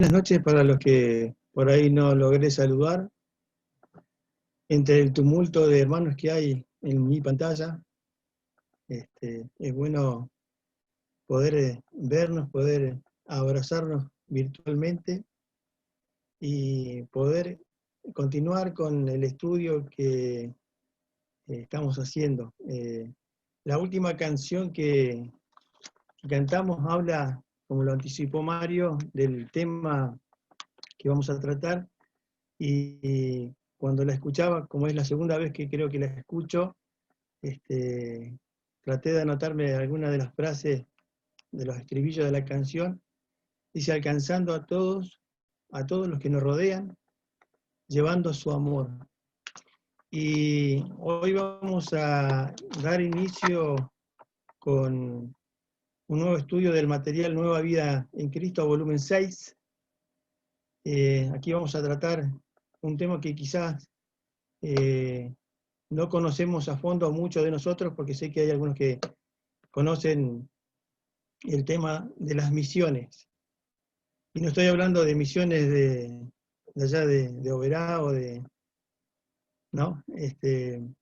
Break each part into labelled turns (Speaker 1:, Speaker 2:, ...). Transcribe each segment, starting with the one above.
Speaker 1: Buenas noches para los que por ahí no logré saludar. Entre el tumulto de hermanos que hay en mi pantalla, es bueno poder vernos, poder abrazarnos virtualmente y poder continuar con el estudio que estamos haciendo. La última canción que cantamos habla, como lo anticipó Mario, del tema que vamos a tratar. Y cuando la escuchaba, como es la segunda vez que creo que la escucho, traté de anotarme algunas de las frases de los estribillos de la canción. Dice: alcanzando a todos los que nos rodean, llevando su amor. Y hoy vamos a dar inicio con un nuevo estudio del material Nueva Vida en Cristo, volumen 6. Aquí vamos a tratar un tema que quizás no conocemos a fondo muchos de nosotros, porque sé que hay algunos que conocen el tema de las misiones. Y no estoy hablando de misiones de allá de Oberá o de... ¿no? Estoy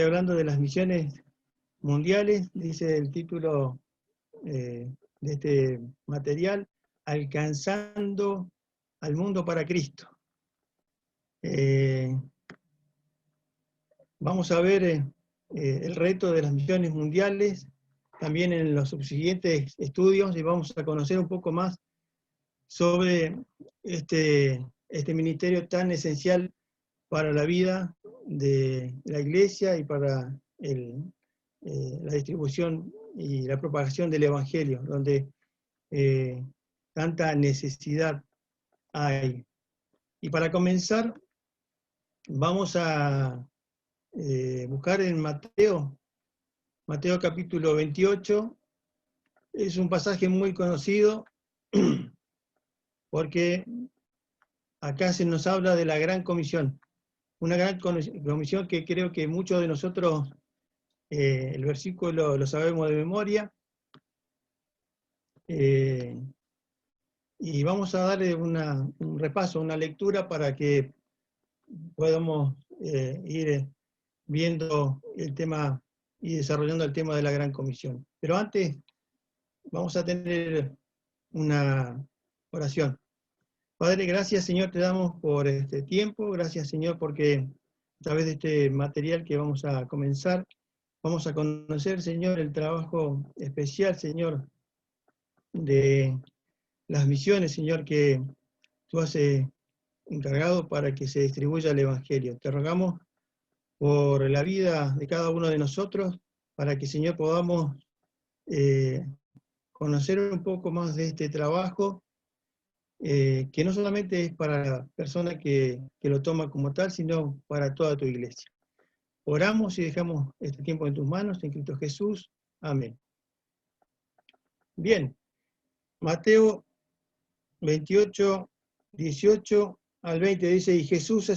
Speaker 1: hablando de las misiones mundiales, dice el título de este material: alcanzando al mundo para Cristo. Vamos a ver el reto de las misiones mundiales también en los subsiguientes estudios, y vamos a conocer un poco más sobre este ministerio tan esencial para la vida de la Iglesia y para la distribución y la propagación del Evangelio, donde tanta necesidad hay. Y para comenzar, vamos a buscar en Mateo capítulo 28. Es un pasaje muy conocido porque acá se nos habla de la gran comisión, una gran comisión que creo que muchos de nosotros el versículo lo sabemos de memoria, y vamos a darle un repaso, una lectura para que podamos ir viendo el tema y desarrollando el tema de la gran comisión. Pero antes vamos a tener una oración. Padre, gracias, Señor, te damos por este tiempo. Gracias, Señor, porque a través de este material que vamos a comenzar, vamos a conocer, Señor, el trabajo especial, Señor, de las misiones, Señor, que tú has encargado para que se distribuya el Evangelio. Te rogamos por la vida de cada uno de nosotros, para que, Señor, podamos conocer un poco más de este trabajo, que no solamente es para la persona que lo toma como tal, sino para toda tu iglesia. Oramos y dejamos este tiempo en tus manos, en Cristo Jesús. Amén. Bien, Mateo 28, 18 al 20 dice: y Jesús se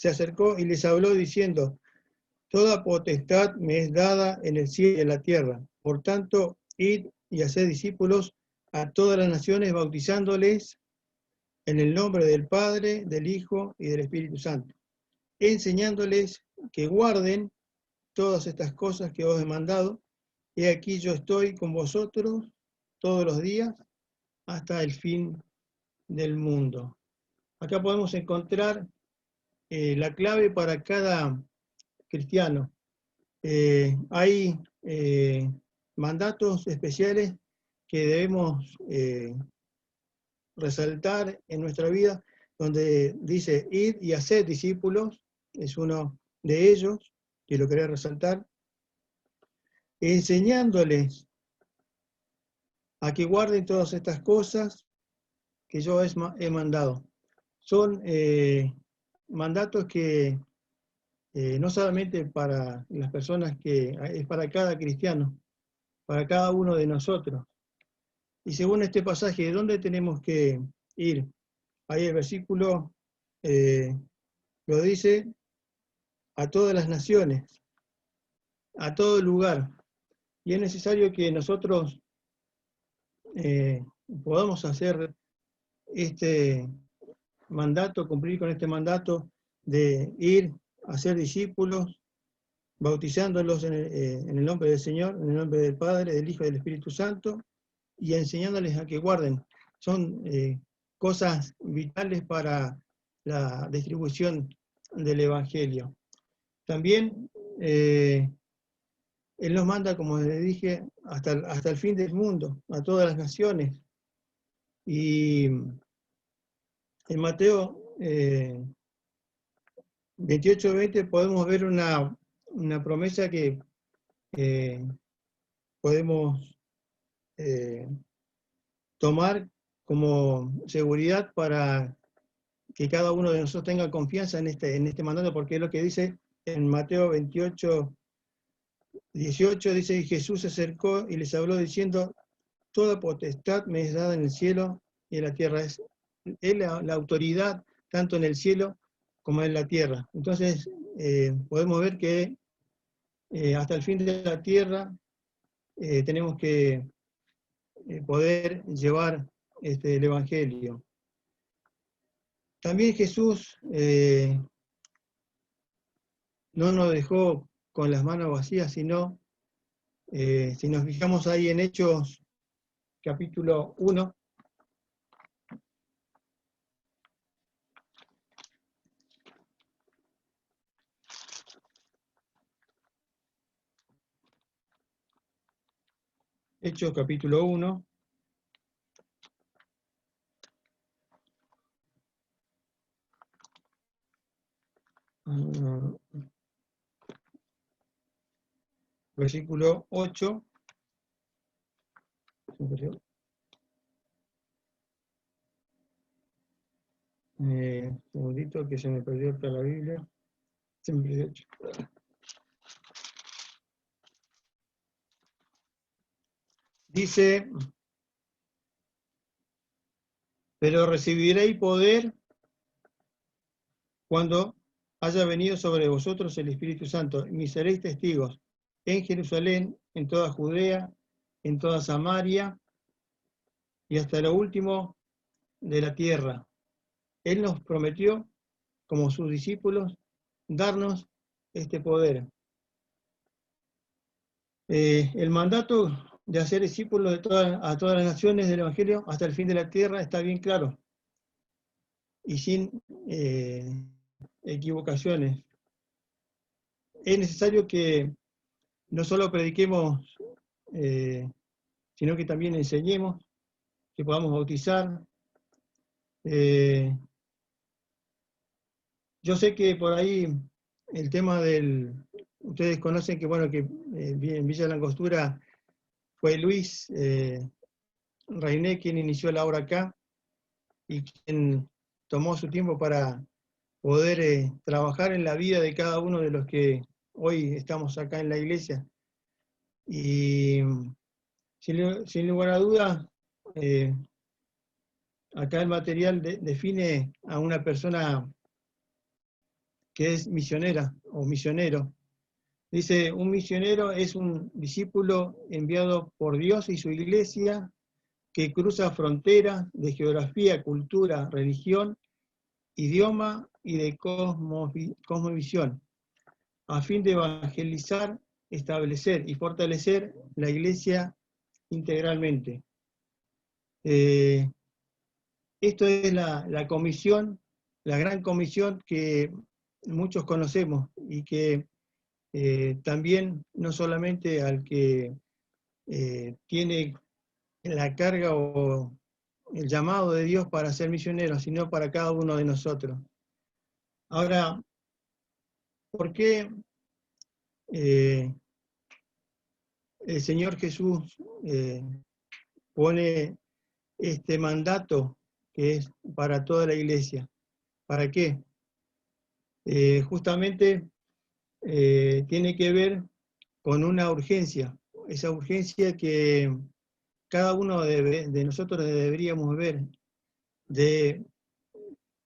Speaker 1: acercó y les habló diciendo: toda potestad me es dada en el cielo y en la tierra. Por tanto, id y haced discípulos a todas las naciones, bautizándoles en el nombre del Padre, del Hijo y del Espíritu Santo, enseñándoles que guarden todas estas cosas que os he mandado. He aquí yo estoy con vosotros todos los días hasta el fin del mundo. Acá podemos encontrar la clave para cada cristiano. Hay mandatos especiales que debemos resaltar en nuestra vida, donde dice: id y haced discípulos, es uno de ellos, que lo quería resaltar, enseñándoles a que guarden todas estas cosas que yo he mandado. Son mandatos que no solamente para las personas, que es para cada cristiano, para cada uno de nosotros. Y según este pasaje, ¿de dónde tenemos que ir? Ahí el versículo lo dice: a todas las naciones, a todo lugar. Y es necesario que nosotros podamos hacer este mandato, cumplir con este mandato de ir a ser discípulos, bautizándolos en el nombre del Señor, en el nombre del Padre, del Hijo y del Espíritu Santo, y enseñándoles a que guarden. Son cosas vitales para la distribución del Evangelio. También Él nos manda, como les dije, hasta el fin del mundo, a todas las naciones. Y en Mateo 28:20 podemos ver una promesa que podemos tomar como seguridad para que cada uno de nosotros tenga confianza en este mandato, porque es lo que dice en Mateo 28:18, dice: y Jesús se acercó y les habló diciendo: toda potestad me es dada en el cielo y en la tierra. Es la autoridad tanto en el cielo como en la tierra. Entonces podemos ver que hasta el fin de la tierra tenemos que poder llevar el Evangelio. También Jesús no nos dejó con las manos vacías, sino, si nos fijamos ahí en Hechos capítulo 1, Hechos capítulo 1, versículo 8, un segundito que se me perdió acá la Biblia. Dice: pero recibiréis poder cuando haya venido sobre vosotros el Espíritu Santo, y me seréis testigos en Jerusalén, en toda Judea, en toda Samaria, y hasta lo último de la tierra. Él nos prometió, como sus discípulos, darnos este poder. El mandato de hacer discípulos a todas las naciones del Evangelio hasta el fin de la tierra está bien claro y sin equivocaciones. Es necesario que no solo prediquemos, sino que también enseñemos, que podamos bautizar. Yo sé que por ahí el tema ustedes conocen que, bueno, que en Villa Langostura fue Luis Rainé quien inició la obra acá y quien tomó su tiempo para poder trabajar en la vida de cada uno de los que hoy estamos acá en la iglesia. Y sin lugar a dudas, acá el material define a una persona que es misionera o misionero. Dice: un misionero es un discípulo enviado por Dios y su iglesia que cruza fronteras de geografía, cultura, religión, idioma y de cosmovisión, a fin de evangelizar, establecer y fortalecer la iglesia integralmente. Esto es la comisión, la gran comisión que muchos conocemos y que también no solamente al que tiene la carga o el llamado de Dios para ser misionero, sino para cada uno de nosotros. Ahora, ¿por qué el Señor Jesús pone este mandato que es para toda la iglesia? ¿Para qué? Justamente tiene que ver con una urgencia, esa urgencia que cada uno de nosotros deberíamos ver, de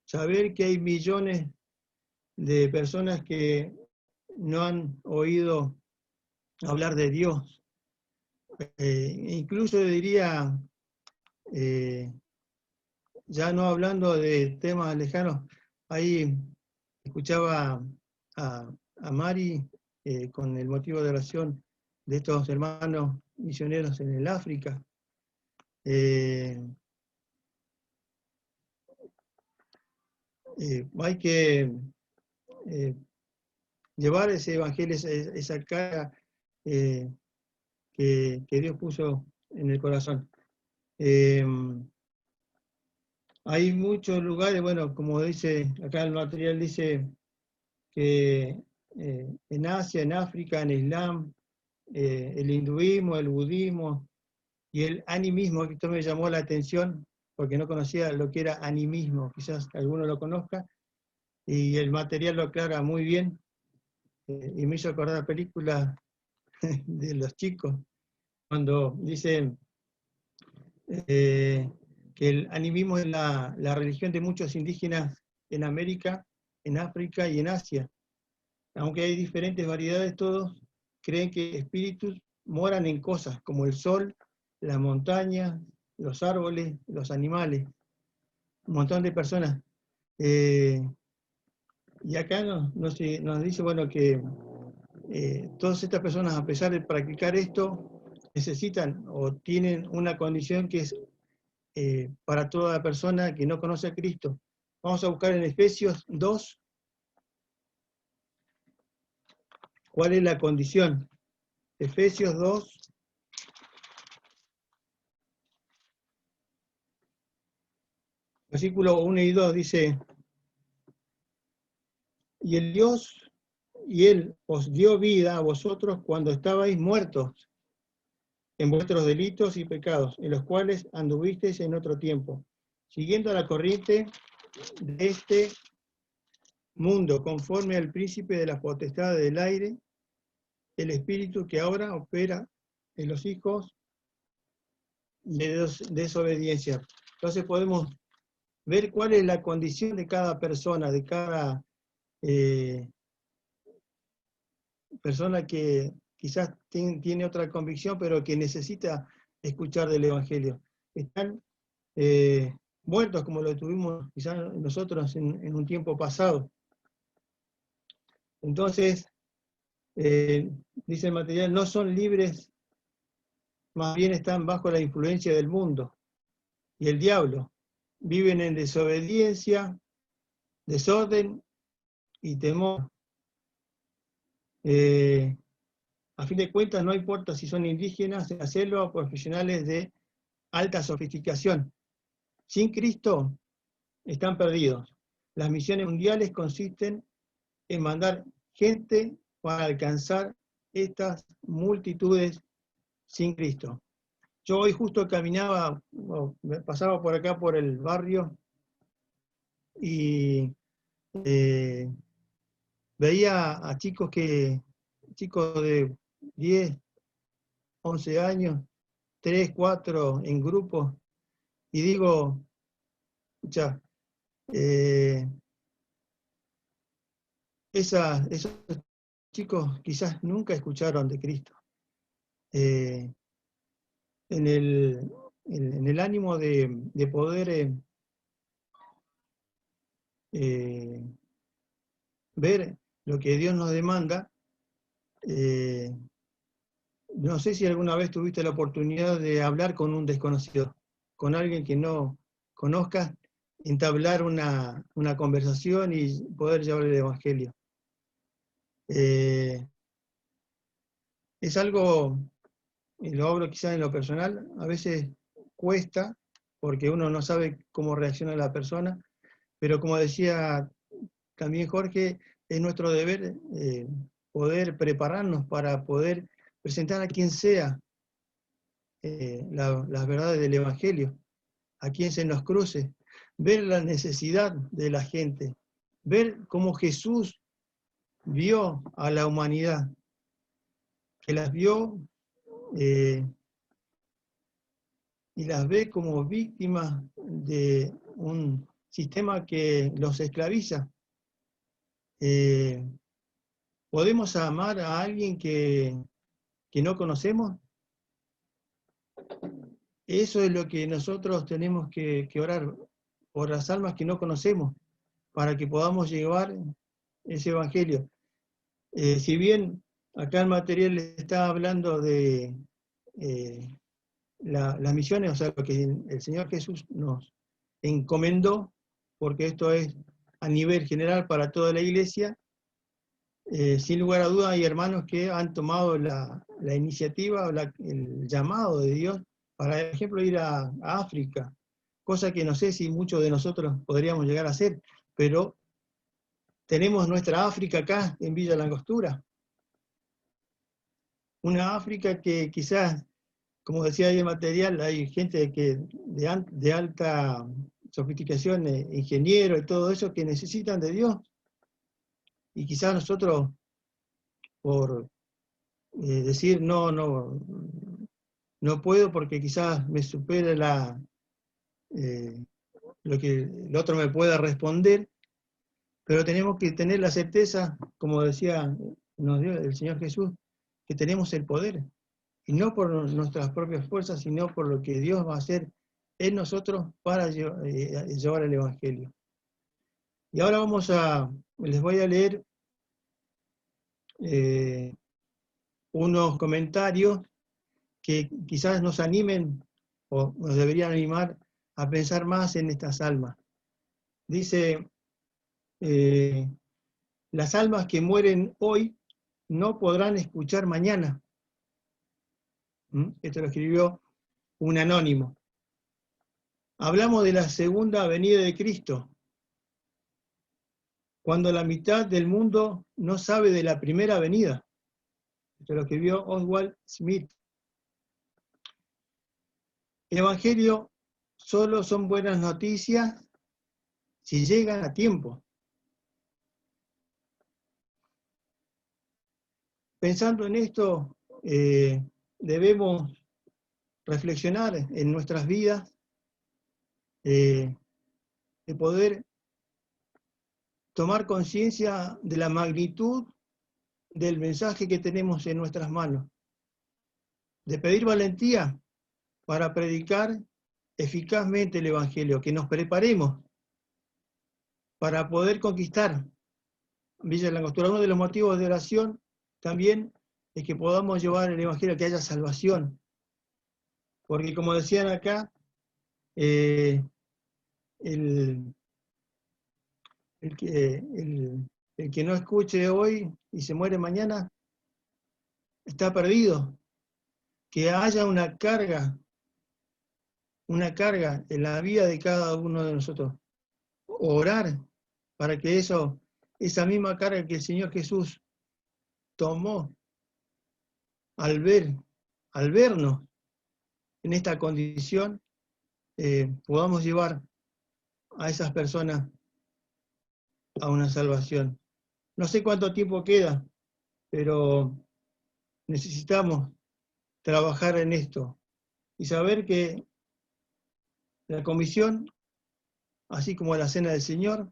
Speaker 1: saber que hay millones de personas que no han oído hablar de Dios. Incluso diría ya no hablando de temas lejanos, ahí escuchaba a Mari con el motivo de oración de estos hermanos misioneros en el África. Hay que llevar ese evangelio, esa carga que Dios puso en el corazón. Hay muchos lugares, bueno, como dice acá el material, dice que en Asia, en África, en Islam, el hinduismo, el budismo y el animismo, que esto me llamó la atención porque no conocía lo que era animismo, quizás alguno lo conozca, y el material lo aclara muy bien, y me hizo acordar la película de los chicos, cuando dicen que el animismo es la religión de muchos indígenas en América, en África y en Asia. Aunque hay diferentes variedades, todos creen que espíritus moran en cosas como el sol, la montaña, los árboles, los animales, un montón de personas. Y acá nos dice, bueno, que todas estas personas, a pesar de practicar esto, necesitan o tienen una condición que es para toda persona que no conoce a Cristo. Vamos a buscar en Efesios 2, ¿cuál es la condición? Efesios 2, versículos 1 y 2 dice, y Él os dio vida a vosotros cuando estabais muertos en vuestros delitos y pecados, en los cuales anduvisteis en otro tiempo, siguiendo la corriente de este mundo, conforme al príncipe de las potestades del aire, el espíritu que ahora opera en los hijos de desobediencia. Entonces podemos ver cuál es la condición de cada persona, de cada persona que quizás tiene otra convicción, pero que necesita escuchar del Evangelio. Están muertos como lo tuvimos quizás nosotros en un tiempo pasado. Entonces, dice el material, no son libres, más bien están bajo la influencia del mundo y el diablo. Viven en desobediencia, desorden y temor. A fin de cuentas, no importa si son indígenas, de hacerlo o profesionales de alta sofisticación. Sin Cristo están perdidos. Las misiones mundiales consisten en mandar gente para alcanzar estas multitudes sin Cristo. Yo hoy justo caminaba, pasaba por acá por el barrio y veía a chicos de 10, 11 años, 3, 4 en grupos, y digo, escucha, esos chicos quizás nunca escucharon de Cristo. En el ánimo de poder ver lo que Dios nos demanda, no sé si alguna vez tuviste la oportunidad de hablar con un desconocido, con alguien que no conozcas, entablar una conversación y poder llevar el Evangelio. Es algo, y lo hablo quizás en lo personal, a veces cuesta, porque uno no sabe cómo reacciona la persona, pero como decía también Jorge, es nuestro deber poder prepararnos para poder presentar a quien sea las verdades del Evangelio, a quien se nos cruce, ver la necesidad de la gente, ver cómo Jesús vio a la humanidad, que las vio y las ve como víctimas de un sistema que los esclaviza. ¿Podemos amar a alguien que no conocemos? eso es lo que nosotros tenemos que orar, por las almas que no conocemos, para que podamos llevar ese evangelio. Si bien acá el material está hablando de las misiones, o sea, lo que el Señor Jesús nos encomendó, porque esto es a nivel general para toda la iglesia, sin lugar a dudas hay hermanos que han tomado la iniciativa o el llamado de Dios para, por ejemplo, ir a África, cosa que no sé si muchos de nosotros podríamos llegar a hacer, pero tenemos nuestra África acá en Villa Langostura, una África que quizás, como decía ahí el material, hay gente que de alta sofisticación, ingenieros y todo eso, que necesitan de Dios, y quizás nosotros, por decir no puedo porque quizás me supere lo que el otro me pueda responder, pero tenemos que tener la certeza, como decía, nos dio el Señor Jesús, que tenemos el poder, y no por nuestras propias fuerzas, sino por lo que Dios va a hacer en nosotros para llevar el Evangelio. Y ahora les voy a leer unos comentarios que quizás nos animen o nos deberían animar a pensar más en estas almas. Dice, las almas que mueren hoy no podrán escuchar mañana. Esto lo escribió un anónimo. Hablamos de la segunda venida de Cristo, cuando la mitad del mundo no sabe de la primera venida. Esto lo escribió Oswald Smith. El Evangelio solo son buenas noticias si llegan a tiempo. Pensando en esto, debemos reflexionar en nuestras vidas, de poder tomar conciencia de la magnitud del mensaje que tenemos en nuestras manos, de pedir valentía para predicar eficazmente el Evangelio, que nos preparemos para poder conquistar Villa Langostura. Uno de los motivos de oración también es que podamos llevar el Evangelio, que haya salvación, porque como decían acá, el que no escuche hoy y se muere mañana está perdido. Que haya una carga en la vida de cada uno de nosotros. Orar para que esa misma carga que el Señor Jesús tomó al vernos en esta condición, podamos llevar a esas personas a una salvación. No sé cuánto tiempo queda, pero necesitamos trabajar en esto y saber que la comisión, así como la cena del Señor,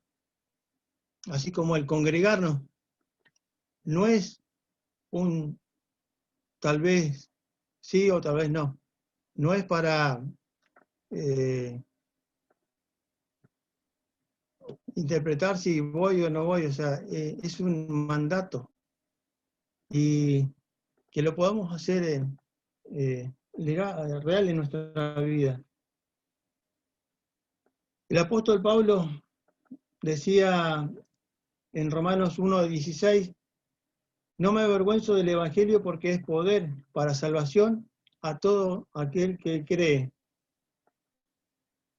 Speaker 1: así como el congregarnos, no es un tal vez sí o tal vez no. No es para interpretar si voy o no voy, o sea, es un mandato. Y que lo podamos hacer real en nuestra vida. El apóstol Pablo decía en Romanos 1:16, no me avergüenzo del Evangelio porque es poder para salvación a todo aquel que cree.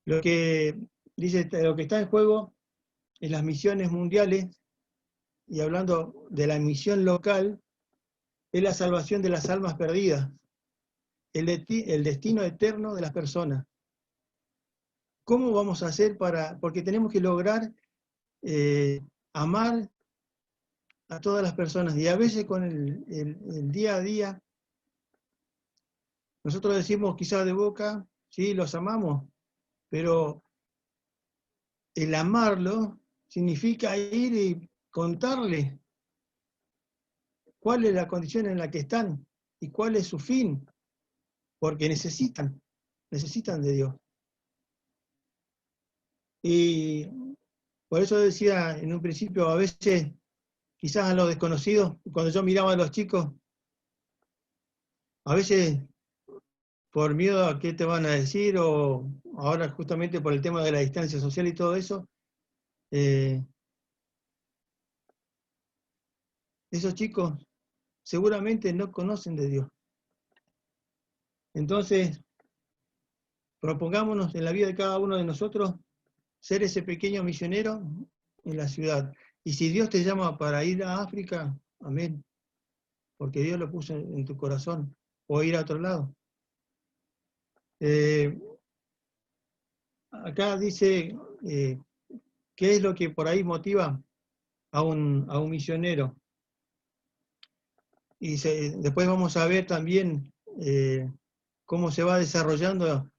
Speaker 1: Lo que dice, lo que está en juego en las misiones mundiales, y hablando de la misión local, es la salvación de las almas perdidas, el destino eterno de las personas. ¿Cómo vamos a hacer porque tenemos que lograr amar a todas las personas, y a veces con el día a día, nosotros decimos quizás de boca, sí, los amamos, pero el amarlo significa ir y contarle cuál es la condición en la que están y cuál es su fin, porque necesitan. necesitan de Dios. Y por eso decía en un principio, a veces, quizás a los desconocidos, cuando yo miraba a los chicos, a veces por miedo a qué te van a decir, o ahora justamente por el tema de la distancia social y todo eso, esos chicos seguramente no conocen de Dios. Entonces, propongámonos en la vida de cada uno de nosotros ser ese pequeño misionero en la ciudad. Y si Dios te llama para ir a África, amén, porque Dios lo puso en tu corazón, o ir a otro lado. Acá dice, ¿qué es lo que por ahí motiva a un misionero? Y después vamos a ver también cómo se va desarrollando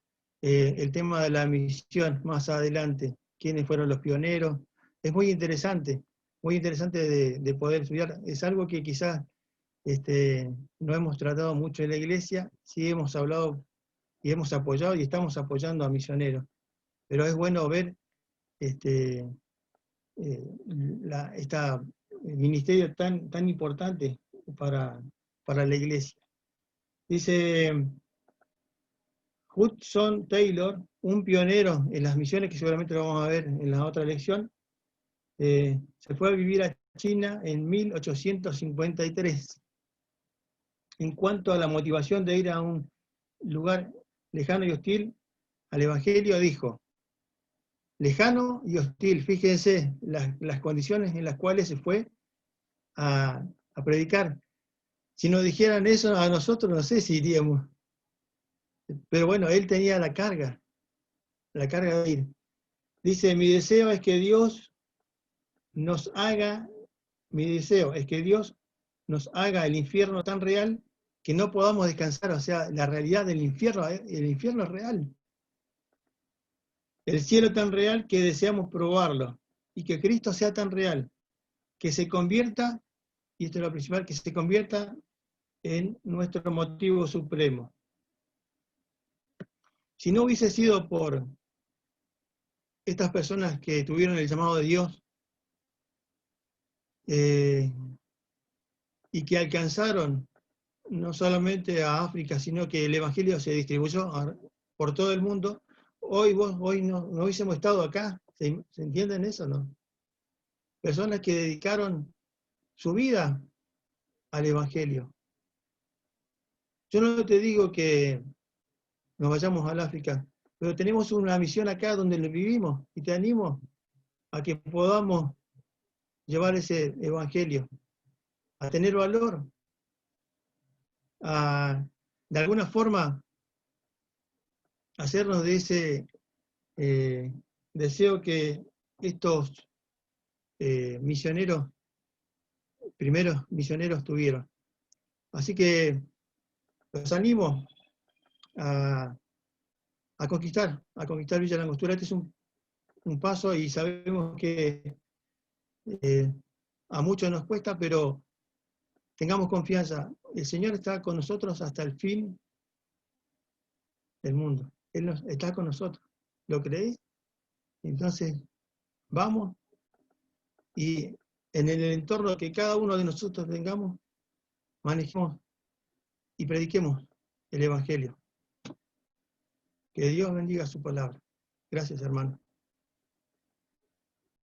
Speaker 1: el tema de la misión más adelante, quiénes fueron los pioneros. Es muy interesante de poder estudiar. Es algo que quizás no hemos tratado mucho en la iglesia, sí hemos hablado y hemos apoyado y estamos apoyando a misioneros, pero es bueno ver este ministerio tan importante para la iglesia. Dice Hudson Taylor, un pionero en las misiones, que seguramente lo vamos a ver en la otra lección, se fue a vivir a China en 1853. En cuanto a la motivación de ir a un lugar lejano y hostil al Evangelio, dijo: lejano y hostil, fíjense las condiciones en las cuales se fue a predicar. Si nos dijeran eso a nosotros, no sé si iríamos. Pero bueno, él tenía la carga de ir. Dice, mi deseo es que Dios nos haga el infierno tan real que no podamos descansar. O sea, la realidad del infierno, el infierno es real. El cielo tan real que deseamos probarlo. Y que Cristo sea tan real, que se convierta, y esto es lo principal, que se convierta en nuestro motivo supremo. Si no hubiese sido por estas personas que tuvieron el llamado de Dios y que alcanzaron no solamente a África, sino que el Evangelio se distribuyó por todo el mundo, hoy no hubiésemos estado acá. ¿Se entienden eso, no? Personas que dedicaron su vida al Evangelio. Yo no te digo que nos vayamos al África, pero tenemos una misión acá donde vivimos, y te animo a que podamos llevar ese Evangelio, a tener valor, a de alguna forma hacernos de ese deseo que estos primeros misioneros tuvieron. Así que los animo a conquistar Villa Langostura. Este es un paso, y sabemos que a muchos nos cuesta, pero tengamos confianza. El Señor está con nosotros hasta el fin del mundo. Él está con nosotros. ¿Lo creéis? Entonces, vamos, y en el entorno que cada uno de nosotros tengamos, manejemos y prediquemos el Evangelio. Que Dios bendiga su palabra. Gracias, hermano.